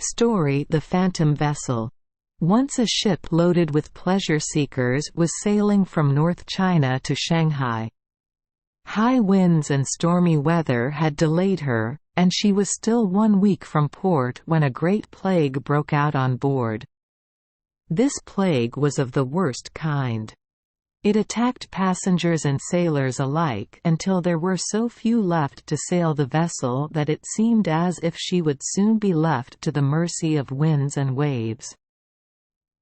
Story: The Phantom Vessel. Once a ship loaded with pleasure seekers was sailing from North China to Shanghai. High winds and stormy weather had delayed her, and she was still 1 week from port when a great plague broke out on board. This plague was of the worst kind. It attacked passengers and sailors alike until there were so few left to sail the vessel that it seemed as if she would soon be left to the mercy of winds and waves.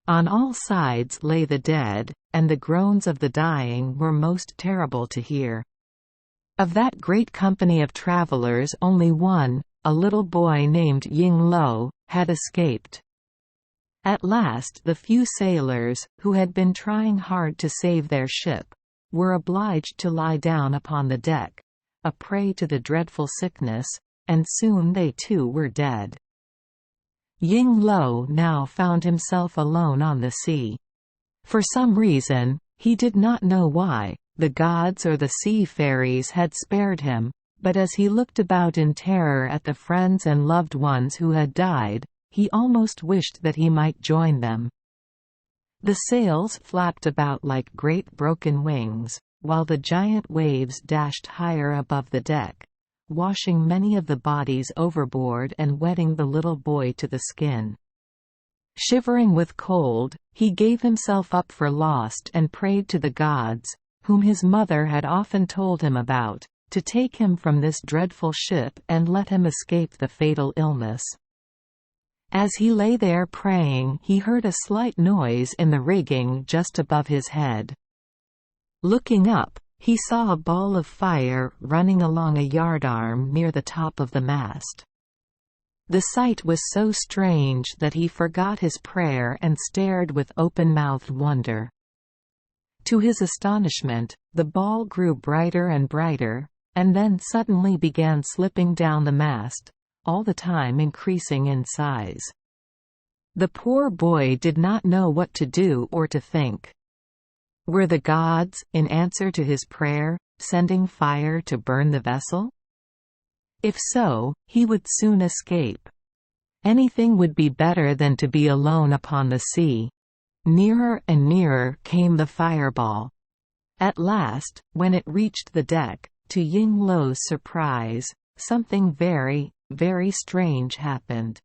On all sides lay the dead, and the groans of the dying were most terrible to hear. Of that great company of travelers only one, a little boy named Ying Lo, had escaped. At last the few sailors, who had been trying hard to save their ship, were obliged to lie down upon the deck, a prey to the dreadful sickness, and soon they too were dead. Ying Lo now found himself alone on the sea. For some reason, he did not know why, the gods or the sea fairies had spared him, but as he looked about in terror at the friends and loved ones who had died, he almost wished that he might join them. The sails flapped about like great broken wings, while the giant waves dashed higher above the deck, washing many of the bodies overboard and wetting the little boy to the skin. Shivering with cold, he gave himself up for lost and prayed to the gods, whom his mother had often told him about, to take him from this dreadful ship and let him escape the fatal illness. As he lay there praying, he heard a slight noise in the rigging just above his head. Looking up, he saw a ball of fire running along a yardarm near the top of the mast. The sight was so strange that he forgot his prayer and stared with open-mouthed wonder. To his astonishment, the ball grew brighter and brighter, and then suddenly began slipping down the mast, all the time increasing in size. The poor boy did not know what to do or to think. Were the gods, in answer to his prayer, sending fire to burn the vessel? If so, he would soon escape. Anything would be better than to be alone upon the sea. Nearer and nearer came the fireball. At last, when it reached the deck, to Ying Lo's surprise, something very, very strange happened.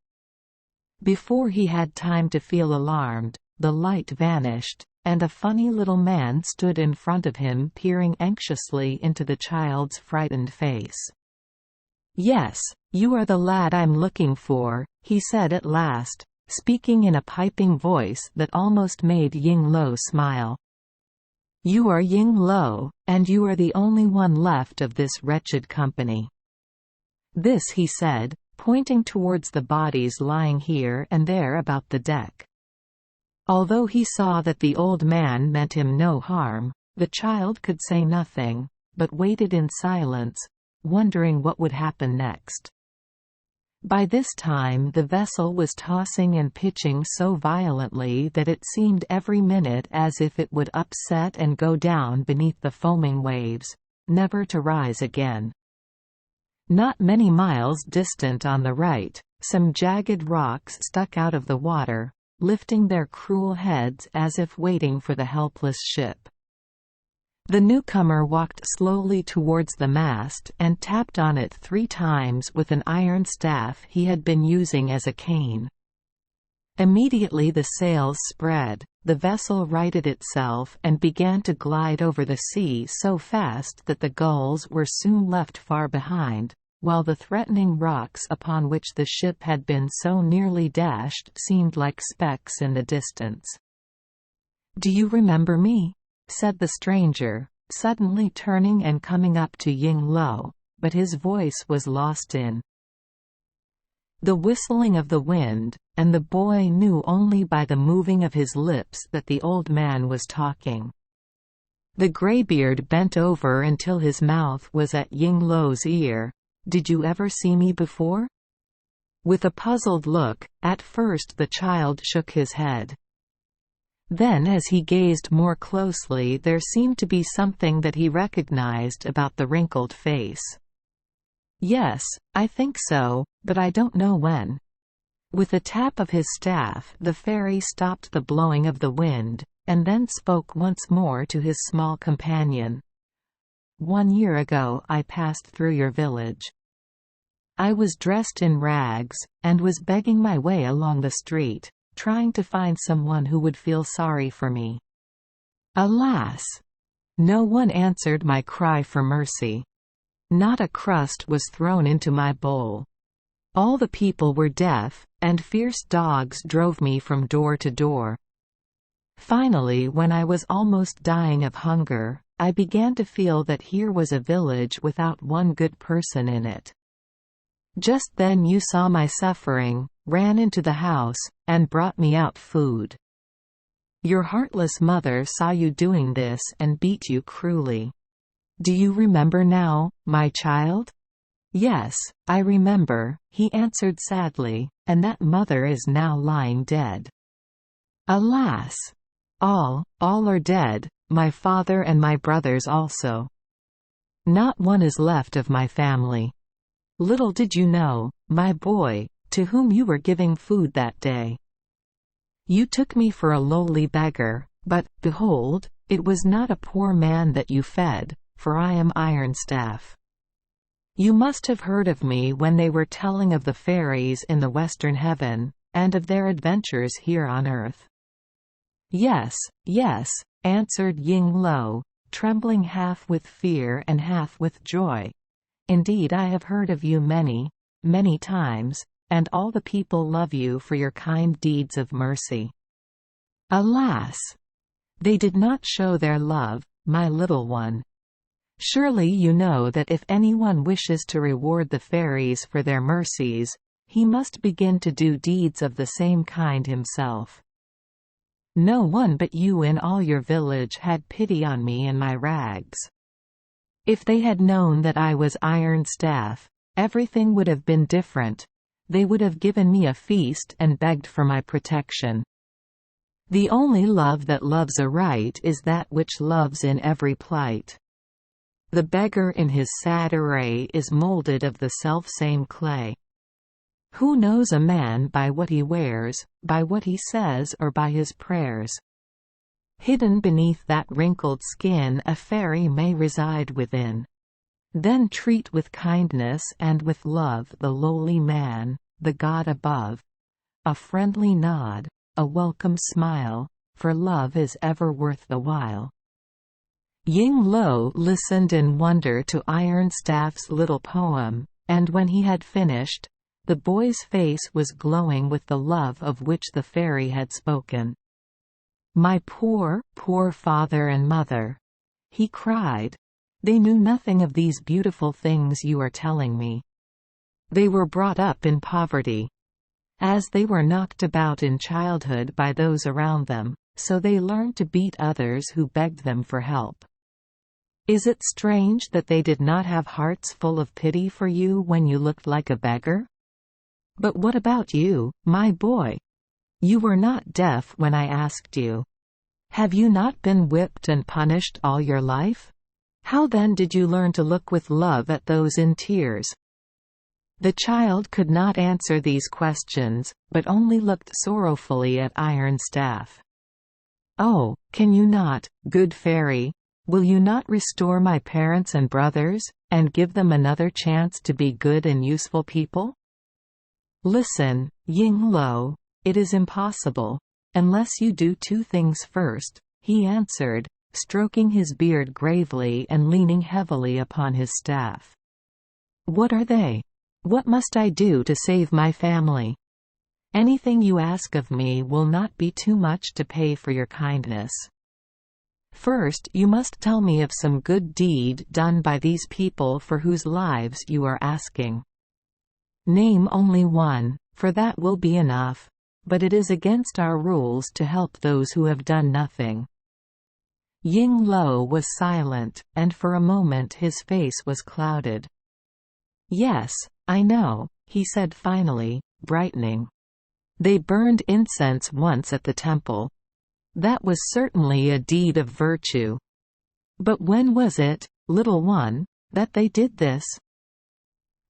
Before he had time to feel alarmed, the light vanished, and a funny little man stood in front of him peering anxiously into the child's frightened face. "Yes, you are the lad I'm looking for," he said at last, speaking in a piping voice that almost made Ying Lo smile. "You are Ying Lo, and you are the only one left of this wretched company." This he said, pointing towards the bodies lying here and there about the deck. Although he saw that the old man meant him no harm, the child could say nothing, but waited in silence, wondering what would happen next. By this time the vessel was tossing and pitching so violently that it seemed every minute as if it would upset and go down beneath the foaming waves, never to rise again. Not many miles distant on the right, some jagged rocks stuck out of the water, lifting their cruel heads as if waiting for the helpless ship. The newcomer walked slowly towards the mast and tapped on it 3 times with an iron staff he had been using as a cane. Immediately the sails spread, the vessel righted itself and began to glide over the sea so fast that the gulls were soon left far behind, while the threatening rocks upon which the ship had been so nearly dashed seemed like specks in the distance. "Do you remember me?" said the stranger, suddenly turning and coming up to Ying Lo, but his voice was lost in the whistling of the wind, and the boy knew only by the moving of his lips that the old man was talking. The graybeard bent over until his mouth was at Ying Lo's ear. "Did you ever see me before?" With a puzzled look, at first the child shook his head. Then as he gazed more closely there seemed to be something that he recognized about the wrinkled face. "Yes, I think so, but I don't know when." With a tap of his staff the fairy stopped the blowing of the wind, and then spoke once more to his small companion. "1 year ago I passed through your village. I was dressed in rags, and was begging my way along the street, trying to find someone who would feel sorry for me. Alas! No one answered my cry for mercy. Not a crust was thrown into my bowl. All the people were deaf, and fierce dogs drove me from door to door. Finally, when I was almost dying of hunger, I began to feel that here was a village without one good person in it. Just then you saw my suffering, ran into the house, and brought me out food. Your heartless mother saw you doing this and beat you cruelly. Do you remember now, my child?" "Yes, I remember," he answered sadly, "and that mother is now lying dead." "Alas! All are dead, my father and my brothers also. Not one is left of my family. Little did you know, my boy, to whom you were giving food that day. You took me for a lowly beggar, but, behold, it was not a poor man that you fed, for I am Ironstaff. You must have heard of me when they were telling of the fairies in the western heaven, and of their adventures here on earth." "Yes, yes," answered Ying Lo, trembling half with fear and half with joy. "Indeed I have heard of you many, many times, and all the people love you for your kind deeds of mercy. Alas! They did not show their love, my little one. Surely you know that if anyone wishes to reward the fairies for their mercies, he must begin to do deeds of the same kind himself. No one but you in all your village had pity on me and my rags. If they had known that I was Ironstaff, everything would have been different. They would have given me a feast and begged for my protection. The only love that loves aright is that which loves in every plight. The beggar in his sad array is moulded of the self-same clay. Who knows a man by what he wears, by what he says, or by his prayers? Hidden beneath that wrinkled skin a fairy may reside within. Then treat with kindness and with love the lowly man, the god above. A friendly nod, a welcome smile, for love is ever worth the while." Ying Lo listened in wonder to Ironstaff's little poem, and when he had finished, the boy's face was glowing with the love of which the fairy had spoken. "My poor, poor father and mother," he cried. "They knew nothing of these beautiful things you are telling me. They were brought up in poverty. As they were knocked about in childhood by those around them, so they learned to beat others who begged them for help. Is it strange that they did not have hearts full of pity for you when you looked like a beggar? But what about you, my boy? You were not deaf when I asked you. Have you not been whipped and punished all your life? How then did you learn to look with love at those in tears?" The child could not answer these questions, but only looked sorrowfully at Ironstaff. "Oh, can you not, good fairy? Will you not restore my parents and brothers, and give them another chance to be good and useful people?" "Listen, Ying Lo, it is impossible, unless you do two things first," he answered, stroking his beard gravely and leaning heavily upon his staff. "What are they? What must I do to save my family? Anything you ask of me will not be too much to pay for your kindness. First you must tell me of some good deed done by these people for whose lives you are asking. Name only one, for that will be enough, but it is against our rules to help those who have done nothing." Ying Lo was silent, and for a moment his face was clouded. "Yes, I know," he said finally, brightening. "They burned incense once at the temple. That was certainly a deed of virtue. But when was it, little one, that they did this?"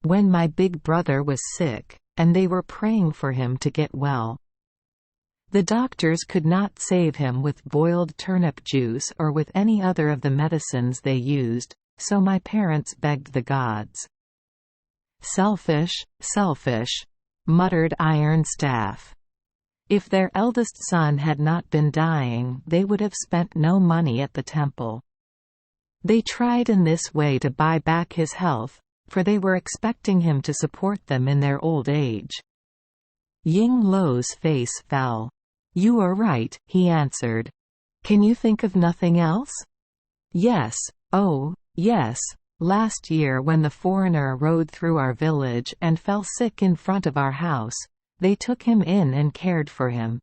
"When my big brother was sick, and they were praying for him to get well. The doctors could not save him with boiled turnip juice or with any other of the medicines they used, so my parents begged the gods. "Selfish, selfish," muttered Ironstaff. If their eldest son had not been dying, they would have spent no money at the temple. They tried in this way to buy back his health, for they were expecting him to support them in their old age. Ying Lo's face fell. "You are right," he answered. "Can you think of nothing else?" "Yes, oh, yes. Last year when the foreigner rode through our village and fell sick in front of our house, they took him in and cared for him."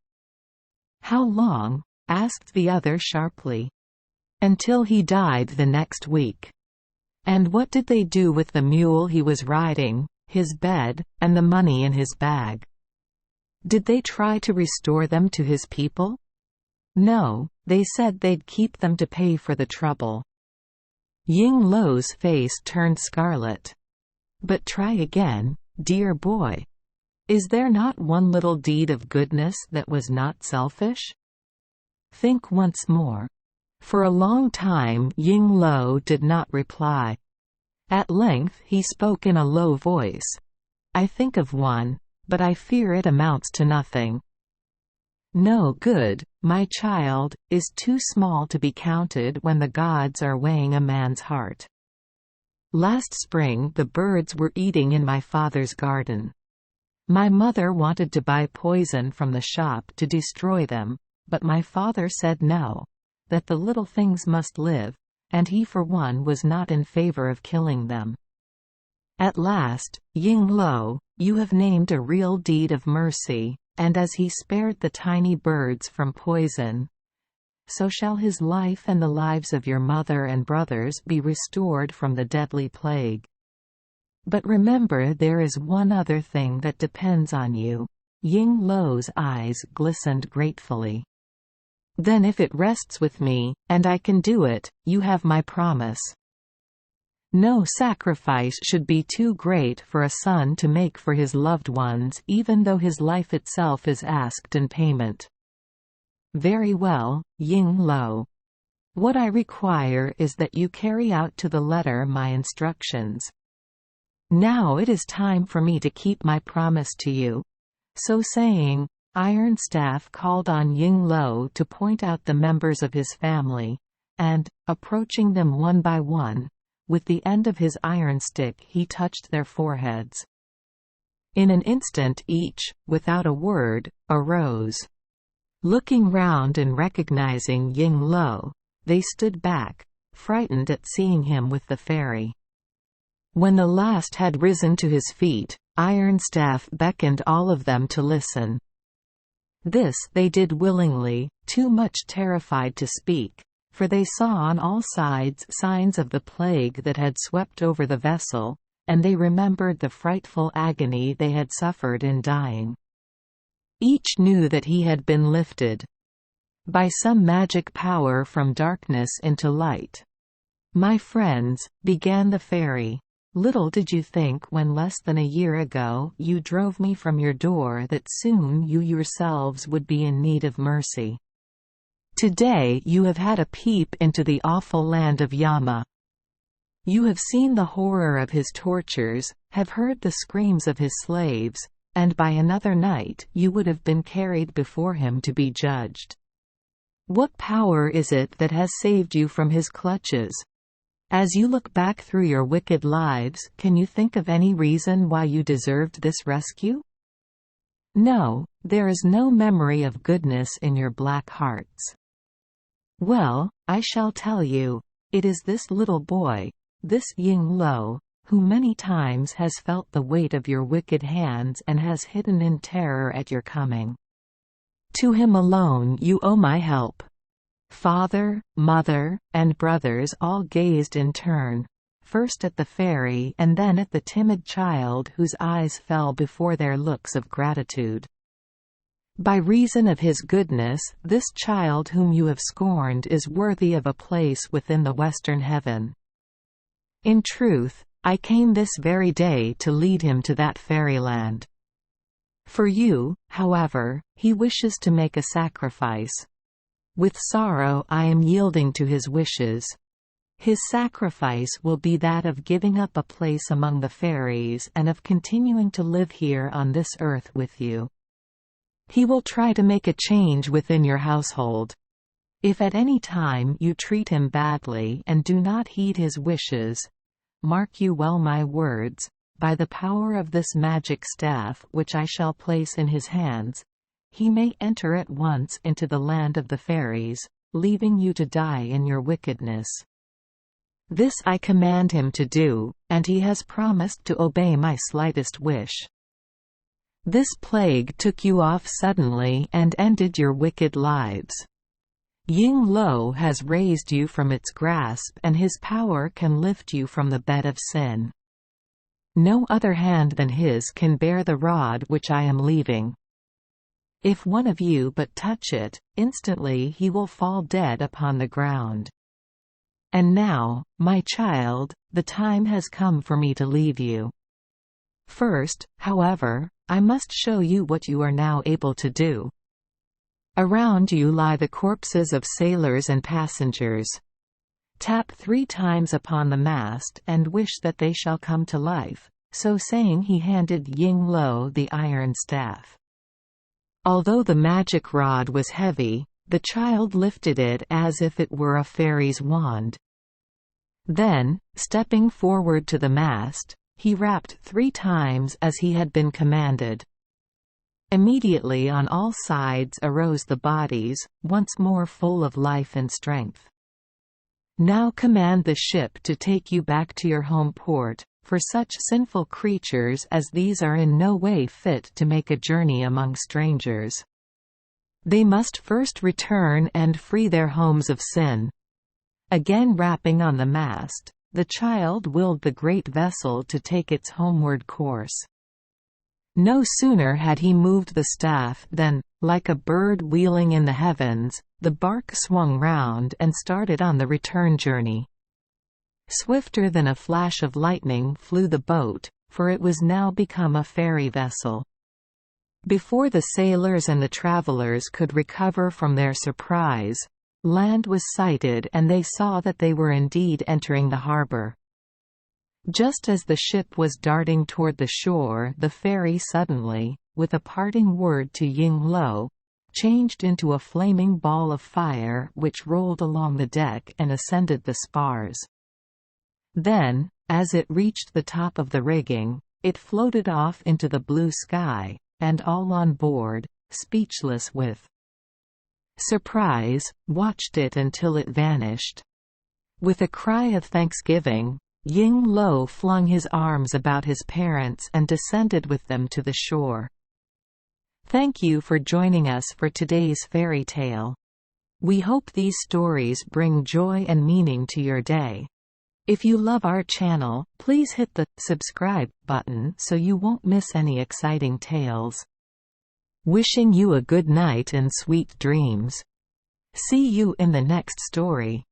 "How long?" asked the other sharply. "Until he died the next week." "And what did they do with the mule he was riding, his bed, and the money in his bag? Did they try to restore them to his people?" "No, they said they'd keep them to pay for the trouble." Ying Lo's face turned scarlet. "But try again, dear boy. Is there not one little deed of goodness that was not selfish? Think once more." For a long time Ying Lo did not reply. At length he spoke in a low voice. "I think of one, but I fear it amounts to nothing. No good, my child, is too small to be counted when the gods are weighing a man's heart. Last spring the birds were eating in my father's garden. My mother wanted to buy poison from the shop to destroy them, but my father said no, that the little things must live, and he for one was not in favor of killing them. At last, Ying Lo, you have named a real deed of mercy, and as he spared the tiny birds from poison, so shall his life and the lives of your mother and brothers be restored from the deadly plague. But remember, there is one other thing that depends on you." Ying Lo's eyes glistened gratefully. "Then if it rests with me, and I can do it, you have my promise. No sacrifice should be too great for a son to make for his loved ones, even though his life itself is asked in payment." "Very well, Ying Lo. What I require is that you carry out to the letter my instructions. Now it is time for me to keep my promise to you." So saying, Ironstaff called on Ying Lo to point out the members of his family, and, approaching them one by one, with the end of his iron stick he touched their foreheads. In an instant each, without a word, arose. Looking round and recognizing Ying Lo, they stood back, frightened at seeing him with the fairy. When the last had risen to his feet, Ironstaff beckoned all of them to listen. This they did willingly, too much terrified to speak, for they saw on all sides signs of the plague that had swept over the vessel, and they remembered the frightful agony they had suffered in dying. Each knew that he had been lifted by some magic power from darkness into light. "My friends," began the fairy, "little did you think when less than a year ago you drove me from your door that soon you yourselves would be in need of mercy. Today you have had a peep into the awful land of Yama. You have seen the horror of his tortures, have heard the screams of his slaves, and by another night you would have been carried before him to be judged. What power is it that has saved you from his clutches? As you look back through your wicked lives, can you think of any reason why you deserved this rescue? No, there is no memory of goodness in your black hearts. Well, I shall tell you. It is this little boy, this Ying Lo, who many times has felt the weight of your wicked hands and has hidden in terror at your coming. To him alone you owe my help." Father, mother, and brothers all gazed in turn, first at the fairy and then at the timid child whose eyes fell before their looks of gratitude. "By reason of his goodness, this child whom you have scorned is worthy of a place within the western heaven. In truth, I came this very day to lead him to that fairyland. For you, however, he wishes to make a sacrifice. With sorrow I am yielding to his wishes. His sacrifice will be that of giving up a place among the fairies and of continuing to live here on this earth with you. He will try to make a change within your household. If at any time you treat him badly and do not heed his wishes, mark you well my words, by the power of this magic staff which I shall place in his hands, he may enter at once into the land of the fairies, leaving you to die in your wickedness. This I command him to do, and he has promised to obey my slightest wish. This plague took you off suddenly and ended your wicked lives. Ying Lo has raised you from its grasp, and his power can lift you from the bed of sin. No other hand than his can bear the rod which I am leaving. If one of you but touch it, instantly he will fall dead upon the ground. And now, my child, the time has come for me to leave you. First, however, I must show you what you are now able to do. Around you lie the corpses of sailors and passengers. Tap 3 times upon the mast and wish that they shall come to life." So saying, he handed Ying Lo the iron staff. Although the magic rod was heavy, the child lifted it as if it were a fairy's wand. Then, stepping forward to the mast, he rapped 3 times as he had been commanded. Immediately on all sides arose the bodies, once more full of life and strength. "Now command the ship to take you back to your home port, for such sinful creatures as these are in no way fit to make a journey among strangers. They must first return and free their homes of sin." Again rapping on the mast, the child willed the great vessel to take its homeward course. No sooner had he moved the staff than, like a bird wheeling in the heavens, the bark swung round and started on the return journey. Swifter than a flash of lightning flew the boat, for it was now become a fairy vessel. Before the sailors and the travelers could recover from their surprise, land was sighted and they saw that they were indeed entering the harbor. Just as the ship was darting toward the shore, the fairy suddenly, with a parting word to Ying Lo, changed into a flaming ball of fire which rolled along the deck and ascended the spars. Then, as it reached the top of the rigging, it floated off into the blue sky, and all on board, speechless with surprise, watched it until it vanished. With a cry of thanksgiving, Ying Lo flung his arms about his parents and descended with them to the shore. Thank you for joining us for today's fairy tale. We hope these stories bring joy and meaning to your day. If you love our channel, please hit the subscribe button so you won't miss any exciting tales. Wishing you a good night and sweet dreams. See you in the next story.